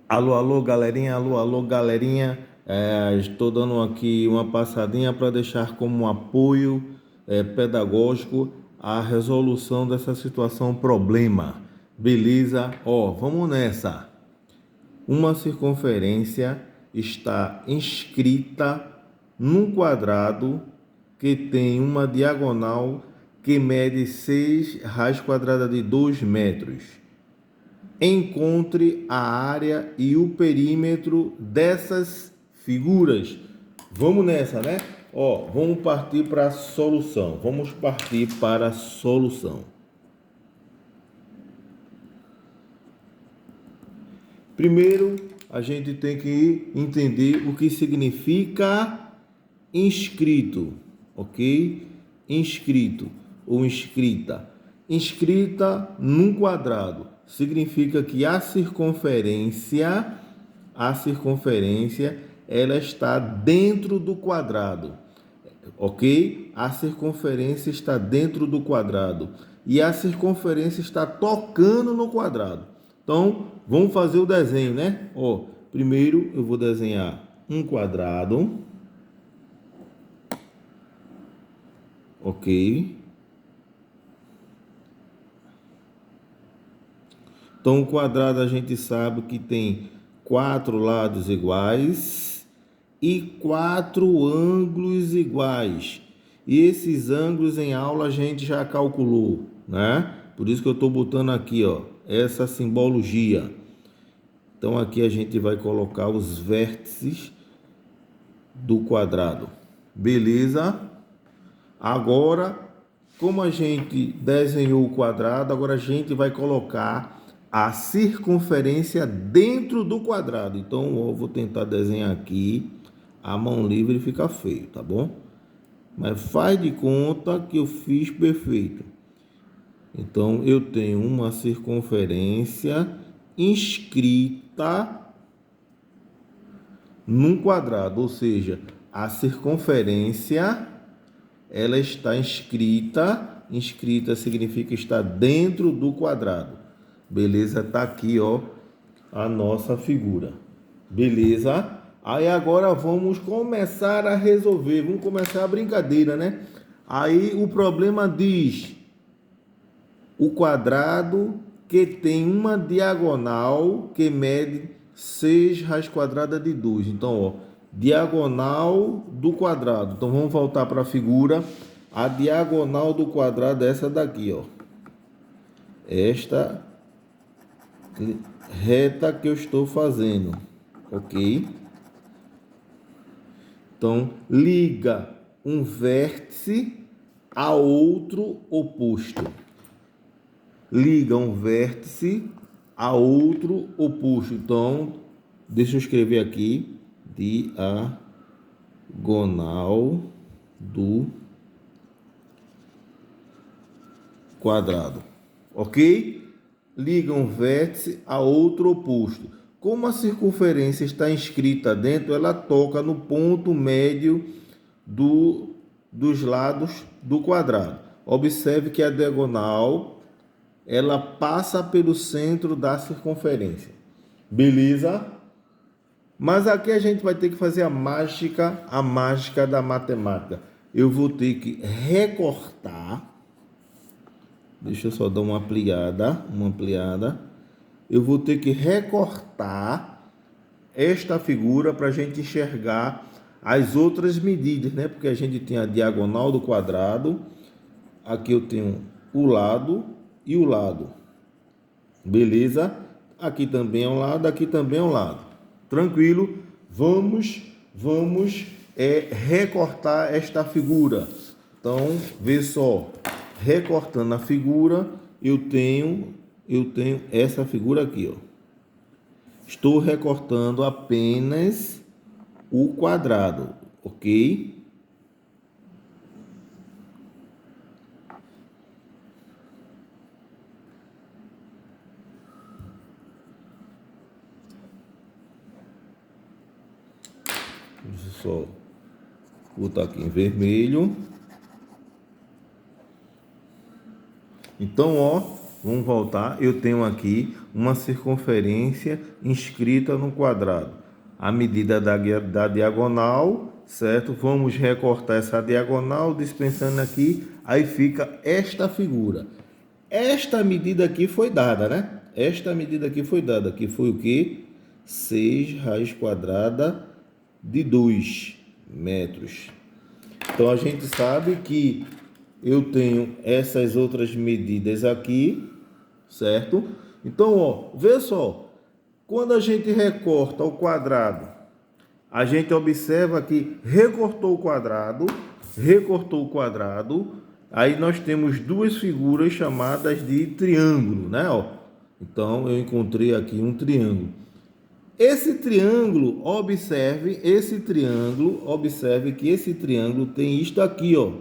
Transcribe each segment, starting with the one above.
Alô, alô, galerinha, alô, alô, galerinha. Estou dando aqui uma passadinha para deixar como um apoio pedagógico a resolução dessa situação problema. Beleza? Ó, vamos nessa. Uma circunferência está inscrita num quadrado que tem uma diagonal que mede 6 raiz quadrada de 2 metros. Encontre a área e o perímetro dessas figuras. Vamos nessa, né? Ó, vamos partir para a solução. Vamos partir para a solução. Primeiro, a gente tem que entender o que significa inscrito, ok? Inscrito ou inscrita. Inscrita num quadrado significa que a circunferência, ela está dentro do quadrado, ok? A circunferência está dentro do quadrado e a circunferência está tocando no quadrado. Então, vamos fazer o desenho, né? Ó, primeiro eu vou desenhar um quadrado, ok? Então, o quadrado a gente sabe que tem 4 lados iguais e 4 ângulos iguais. E esses ângulos em aula a gente já calculou, né? Por isso que eu estou botando aqui, ó, essa simbologia. Então, aqui a gente vai colocar os vértices do quadrado. Beleza? Agora, como a gente desenhou o quadrado, agora a gente vai colocar a circunferência dentro do quadrado. Então, eu vou tentar desenhar aqui. A mão livre fica feio, tá bom? Mas faz de conta que eu fiz perfeito. Então, eu tenho uma circunferência inscrita num quadrado, ou seja, a circunferência ela está inscrita significa estar dentro do quadrado. Beleza? Tá aqui, ó, a nossa figura. Beleza? Aí agora vamos começar a resolver, vamos começar a brincadeira, né? Aí o problema diz o quadrado que tem uma diagonal que mede 6 raiz quadrada de 2. Então, ó, diagonal do quadrado. Então, vamos voltar para a figura. A diagonal do quadrado é essa daqui, ó. Esta reta que eu estou fazendo, ok? Então, liga um vértice a outro oposto. Liga um vértice a outro oposto. Então, deixa eu escrever aqui, diagonal do quadrado, ok? Liga um vértice a outro oposto. Como a circunferência está inscrita dentro, ela toca no ponto médio dos lados do quadrado. Observe que a diagonal ela passa pelo centro da circunferência. Beleza? Mas aqui a gente vai ter que fazer a mágica da matemática. Eu vou ter que recortar. Deixa eu só dar uma ampliada. Eu vou ter que recortar esta figura para a gente enxergar as outras medidas, né? Porque a gente tem a diagonal do quadrado. Aqui eu tenho o lado e o lado. Beleza? Aqui também é um lado, aqui também é um lado. Tranquilo? Vamos recortar esta figura. Então, vê só. Recortando a figura, eu tenho essa figura aqui, ó. Estou recortando apenas o quadrado, ok? Deixa eu só botar aqui em vermelho. Então, ó, vamos voltar. Eu tenho aqui uma circunferência inscrita no quadrado. A medida da diagonal, certo? Vamos recortar essa diagonal, dispensando aqui, aí fica esta figura. Esta medida aqui foi dada, né? Esta medida aqui foi dada, que foi o quê? 6 raiz quadrada de 2 metros. Então, a gente sabe que eu tenho essas outras medidas aqui, certo? Então, ó, vê só. Quando a gente recorta o quadrado, a gente observa que recortou o quadrado, aí nós temos duas figuras chamadas de triângulo, né? Ó. Então, eu encontrei aqui um triângulo. Esse triângulo, observe que esse triângulo tem isto aqui, ó.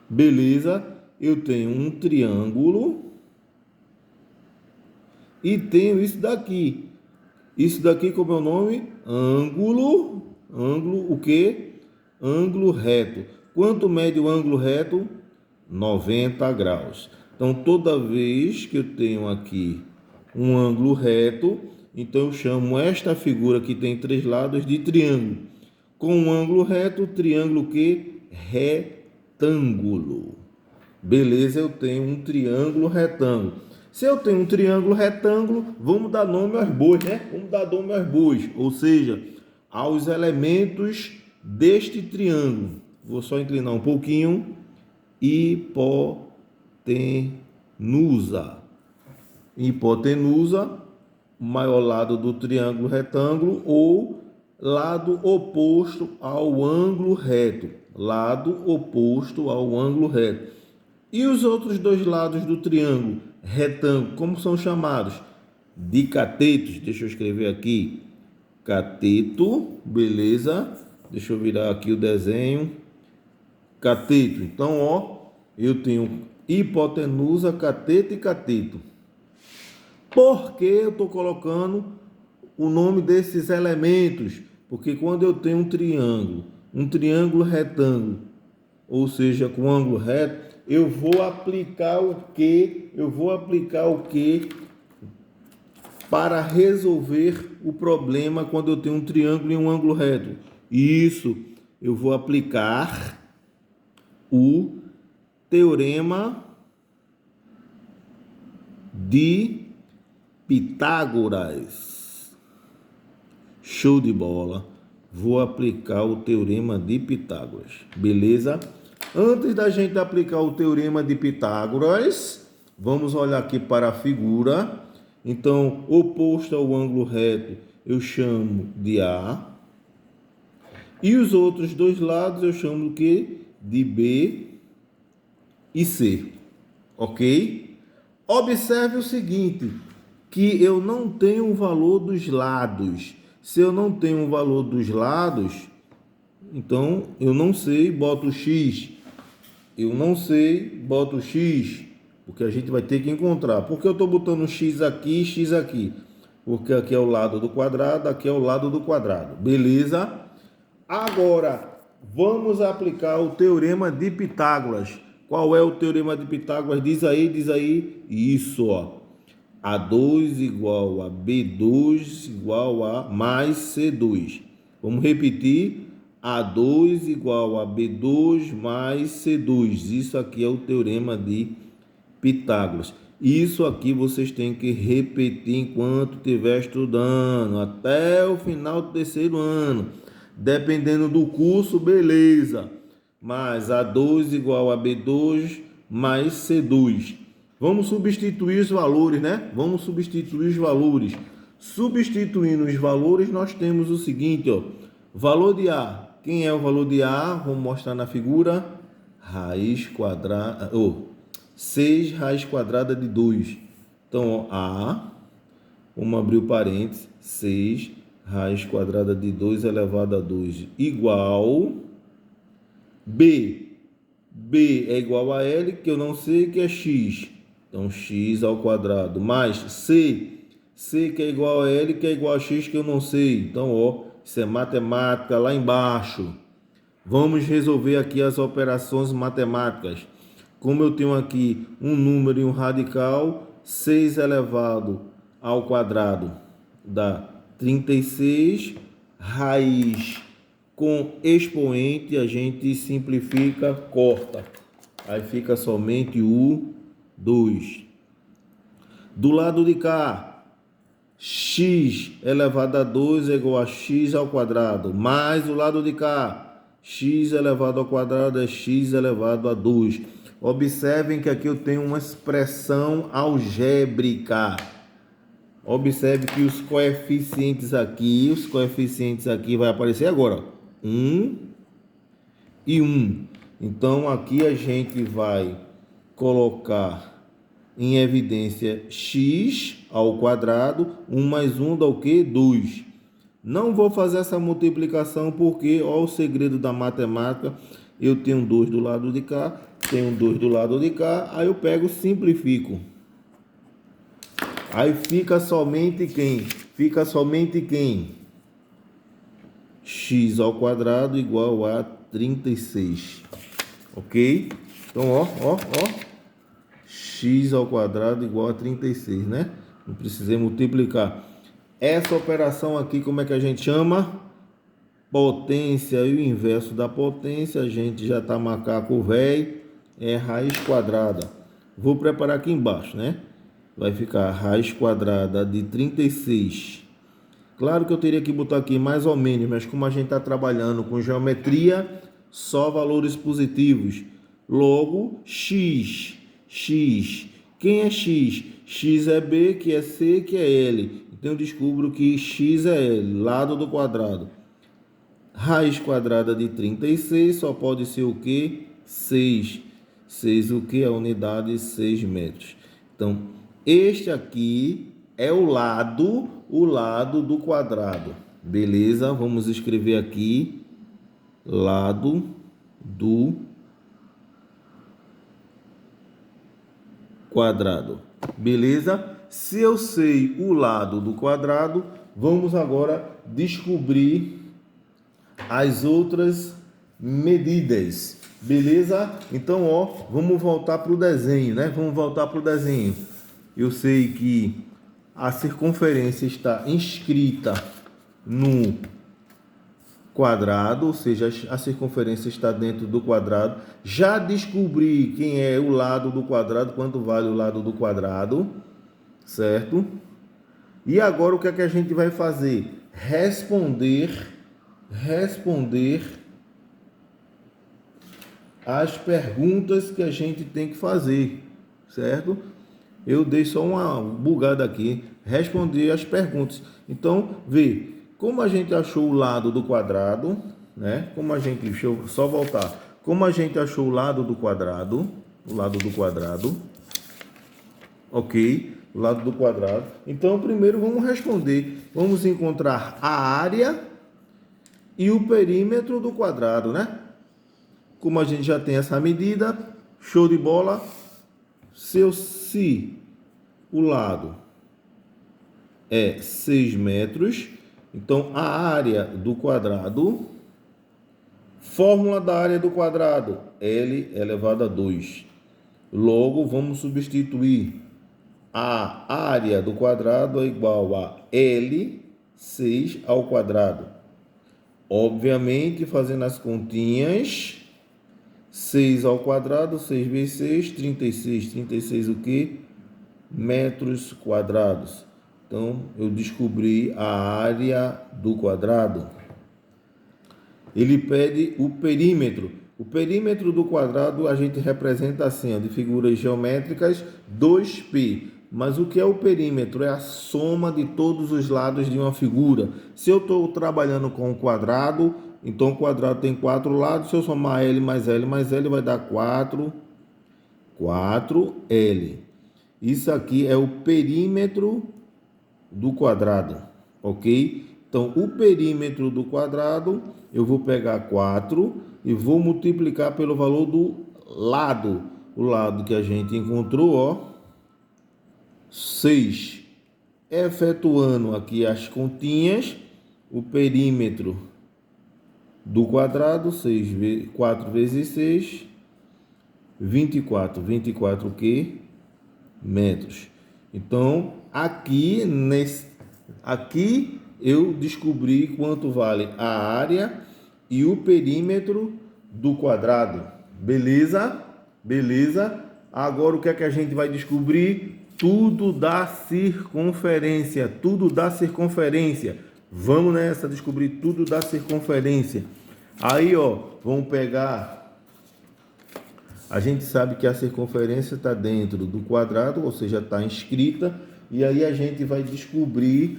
Beleza? Eu tenho um triângulo e tenho isso daqui. Isso daqui, como é o nome? Ângulo o quê? Ângulo reto. Quanto mede o ângulo reto? 90 graus. Então, toda vez que eu tenho aqui um ângulo reto, então eu chamo esta figura que tem 3 lados de triângulo. Com um ângulo reto, triângulo que? Retângulo. Beleza, eu tenho um triângulo retângulo. Se eu tenho um triângulo retângulo, vamos dar nome aos bois, né? Vamos dar nome aos bois, ou seja, aos elementos deste triângulo. Vou só inclinar um pouquinho. Hipotenusa. Hipotenusa, maior lado do triângulo retângulo ou lado oposto ao ângulo reto. Lado oposto ao ângulo reto. E os outros dois lados do triângulo retângulo, como são chamados? De catetos. Deixa eu escrever aqui. Cateto, beleza? Deixa eu virar aqui o desenho. Cateto. Então, ó, eu tenho hipotenusa, cateto e cateto. Por que eu estou colocando o nome desses elementos? Porque quando eu tenho um triângulo retângulo, ou seja, com ângulo reto, eu vou aplicar o quê? Para resolver o problema quando eu tenho um triângulo e um ângulo reto. Isso, eu vou aplicar o teorema de Pitágoras. Show de bola. Vou aplicar o teorema de Pitágoras. Beleza? Antes da gente aplicar o teorema de Pitágoras, vamos olhar aqui para a figura. Então, oposto ao ângulo reto, eu chamo de A. E os outros dois lados eu chamo do quê? De B e C. Ok? Observe o seguinte, que eu não tenho o valor dos lados. Se eu não tenho o valor dos lados, então eu não sei, boto X. Eu não sei, boto X. Porque a gente vai ter que encontrar. Por que eu estou botando X aqui e X aqui? Porque aqui é o lado do quadrado, aqui é o lado do quadrado. Beleza? Agora, vamos aplicar o teorema de Pitágoras. Qual é o teorema de Pitágoras? Diz aí. Isso, ó. A2 igual a B2 igual a mais C2. Vamos repetir. A2 igual a B2 mais C2. Isso aqui é o teorema de Pitágoras. Isso aqui vocês têm que repetir enquanto estiver estudando, até o final do terceiro ano. Dependendo do curso, beleza. Mas A2 igual a B2 mais C2. Vamos substituir os valores, né? Substituindo os valores, nós temos o seguinte, ó. Valor de A. Quem é o valor de A? Vamos mostrar na figura. Raiz quadrada... 6 raiz quadrada de 2. Então, ó, A, vamos abrir o parênteses, 6 raiz quadrada de 2 elevado a 2 igual B. B é igual a L, que eu não sei, que é X. Então, X ao quadrado, mais C. C que é igual a L, que é igual a X, que eu não sei. Então, ó, isso é matemática lá embaixo. Vamos resolver aqui as operações matemáticas. como eu tenho aqui um número e um radical, 6 elevado ao quadrado dá 36, raiz com expoente, a gente simplifica, corta. Aí fica somente o 2. Do lado de cá, x elevado a 2 é igual a x ao quadrado, mais do lado de cá, x elevado ao quadrado é x elevado a 2. Observem que aqui eu tenho uma expressão algébrica. Observe que os coeficientes aqui vai aparecer agora, 1 e 1. Então aqui a gente vai colocar em evidência x ao quadrado, 1 mais 1 dá o quê? 2. Não vou fazer essa multiplicação porque, ó, o segredo da matemática, eu tenho 2 do lado de cá, tenho 2 do lado de cá, aí eu pego, simplifico. Aí fica somente quem? X ao quadrado igual a 36. Ok? Então, ó. X ao quadrado igual a 36, né? Não precisei multiplicar. Essa operação aqui, como é que a gente chama? Potência. E o inverso da potência, a gente já tá macaco velho, é raiz quadrada. Vou preparar aqui embaixo, né? Vai ficar raiz quadrada de 36. Claro que eu teria que botar aqui mais ou menos, mas como a gente está trabalhando com geometria, só valores positivos. Logo, x. Quem é x? X é B, que é C, que é L. Então eu descubro que x é L, lado do quadrado. Raiz quadrada de 36 só pode ser o quê? 6. 6 o quê? A unidade 6 metros. Então, este aqui é o lado do quadrado. Beleza? Vamos escrever aqui lado do quadrado. Beleza? Se eu sei o lado do quadrado, vamos agora descobrir as outras medidas. Beleza? Então, ó, vamos voltar para o desenho, né? Eu sei que a circunferência está inscrita no quadrado, ou seja, a circunferência está dentro do quadrado. Já descobri quem é o lado do quadrado, quanto vale o lado do quadrado, certo? E agora o que é que a gente vai fazer? Responder as perguntas que a gente tem que fazer, certo? Eu dei só uma bugada aqui, responder as perguntas. Então, vê, como a gente achou o lado do quadrado, né? Deixa eu só voltar. Como a gente achou o lado do quadrado, ok? O lado do quadrado. Então, primeiro vamos responder. Vamos encontrar a área e o perímetro do quadrado, né? Como a gente já tem essa medida, show de bola. Se o lado é 6 metros, então a área do quadrado, fórmula da área do quadrado, L elevado a 2. Logo, vamos substituir a área do quadrado é igual a L, 6 ao quadrado. Obviamente, fazendo as continhas, 6 ao quadrado, 6 vezes 6, 36. 36 o quê? Metros quadrados. Então, eu descobri a área do quadrado. Ele pede o perímetro. O perímetro do quadrado a gente representa assim, ó, de figuras geométricas, 2π. Mas o que é o perímetro? É a soma de todos os lados de uma figura. Se eu estou trabalhando com o quadrado, então o quadrado tem 4 lados. Se eu somar L mais L mais L, vai dar 4L. Isso aqui é o perímetro do quadrado, ok? Então, o perímetro do quadrado, eu vou pegar 4 e vou multiplicar pelo valor do lado. O lado que a gente encontrou, ó, 6. Efetuando aqui as continhas, o perímetro do quadrado, 4 vezes 6, 24 o quê? Metros. Então, aqui eu descobri quanto vale a área e o perímetro do quadrado. Beleza? Beleza? Agora o que é que a gente vai descobrir? Tudo da circunferência. Tudo da circunferência. Vamos nessa descobrir tudo da circunferência. Aí, ó, vamos pegar. A gente sabe que a circunferência está dentro do quadrado, ou seja, está inscrita. E aí a gente vai descobrir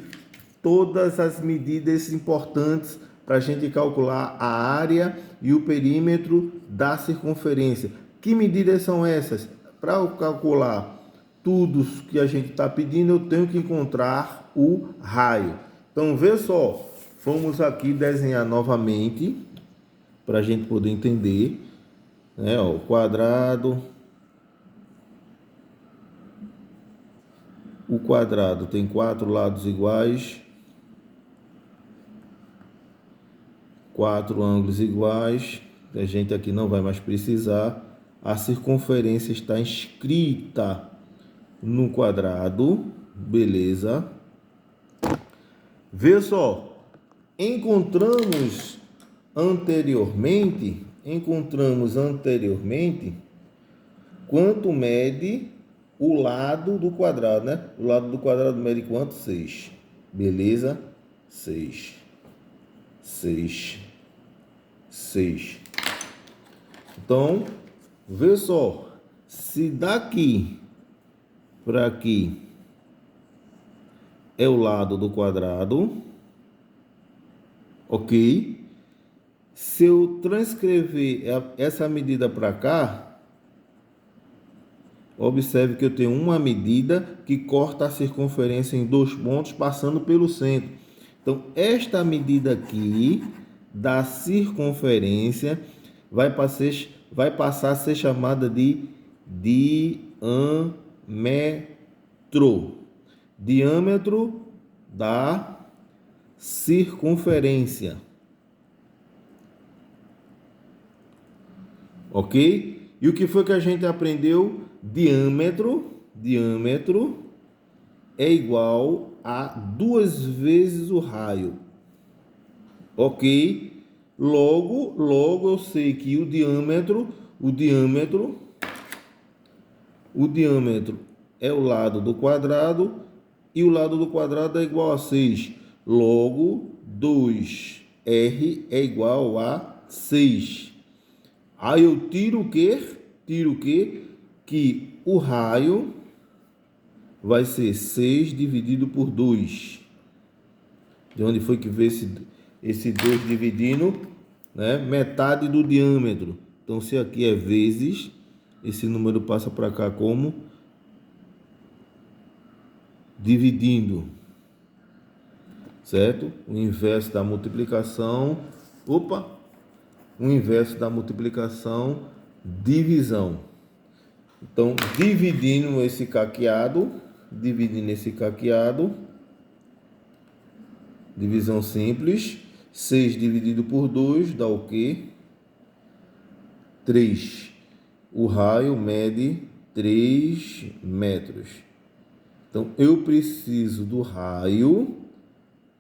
todas as medidas importantes para a gente calcular a área e o perímetro da circunferência. Que medidas são essas? Para eu calcular tudo que a gente está pedindo, eu tenho que encontrar o raio. Então, vê só, vamos aqui desenhar novamente para a gente poder entender, né? Ó, o quadrado. O quadrado tem 4 lados iguais, 4 ângulos iguais. A gente aqui não vai mais precisar. A circunferência está inscrita no quadrado. Beleza. Vê só. Encontramos anteriormente quanto mede o lado do quadrado, né? O lado do quadrado mede quanto? 6. Beleza? 6. Então, vê só. Se daqui para aqui é o lado do quadrado, ok? Se eu transcrever essa medida para cá, observe que eu tenho uma medida que corta a circunferência em 2 pontos, passando pelo centro. Então, esta medida aqui da circunferência vai passar a ser chamada de diâmetro. Diâmetro da circunferência. Ok? E o que foi que a gente aprendeu? Diâmetro é igual a 2 vezes o raio. Ok? Logo eu sei que o diâmetro é o lado do quadrado e o lado do quadrado é igual a 6. Logo, 2R é igual a 6. Aí eu tiro o quê? Que o raio vai ser 6 dividido por 2. De onde foi que veio esse 2 dividindo, né? Metade do diâmetro. Então, se aqui é vezes, esse número passa para cá como dividindo, certo? O inverso da multiplicação, divisão. Então, dividindo esse caqueado, divisão simples, 6 dividido por 2 dá o quê? 3. O raio mede 3 metros. Então, eu preciso do raio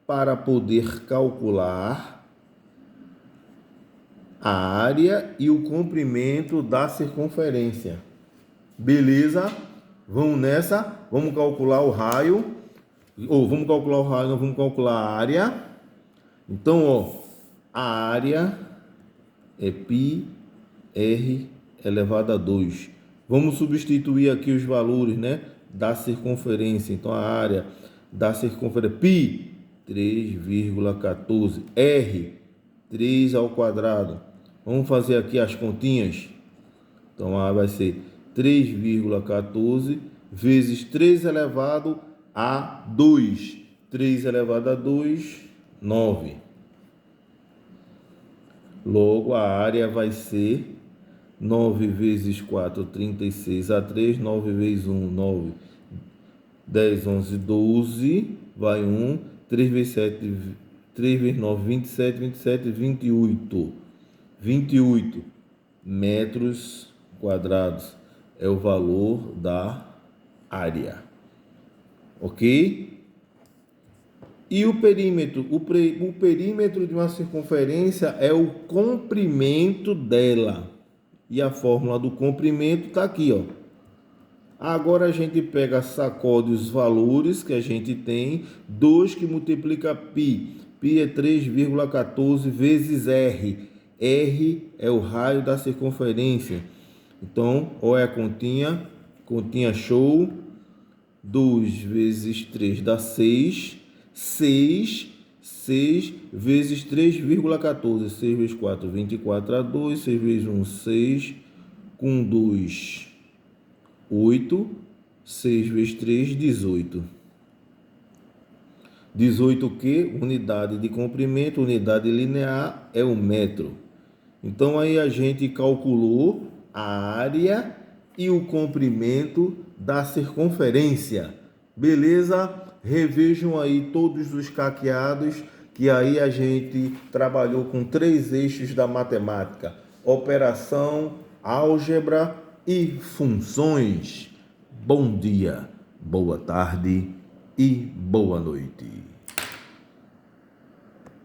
para poder calcular a área e o comprimento da circunferência. Beleza? Vamos nessa? Vamos calcular o raio. Não vamos calcular a área. Então, ó, a área é πr elevado a 2. Vamos substituir aqui os valores, né, da circunferência. Então, a área da circunferência, π, 3,14. R, 3 ao quadrado. Vamos fazer aqui as continhas. Então, a vai ser 3,14 vezes 3 elevado a 2. 3 elevado a 2, 9. Logo, a área vai ser 9 vezes 4, 36 a 3. 9 vezes 1, 9. 10, 11, 12. Vai 1. 3 vezes 7, 3 vezes 9, 27. 28. 28 metros quadrados é o valor da área. Ok? E o perímetro? O perímetro de uma circunferência é o comprimento dela. E a fórmula do comprimento está aqui, ó. Agora a gente pega, sacode os valores que a gente tem. 2 que multiplica π. Π é 3,14 vezes R. R é o raio da circunferência. Então, olha a continha. Continha show. 2 vezes 3 dá 6. 6 vezes 3,14. 6 vezes 4, 24 a 2. 6 vezes 1, 6. Com 2, 8. 6 vezes 3, 18. 18 o quê? Unidade de comprimento, unidade linear é o metro. Então aí a gente calculou a área e o comprimento da circunferência. Beleza? Revejam aí todos os caqueados, que aí a gente trabalhou com 3 eixos da matemática: operação, álgebra e funções. Bom dia, boa tarde e boa noite.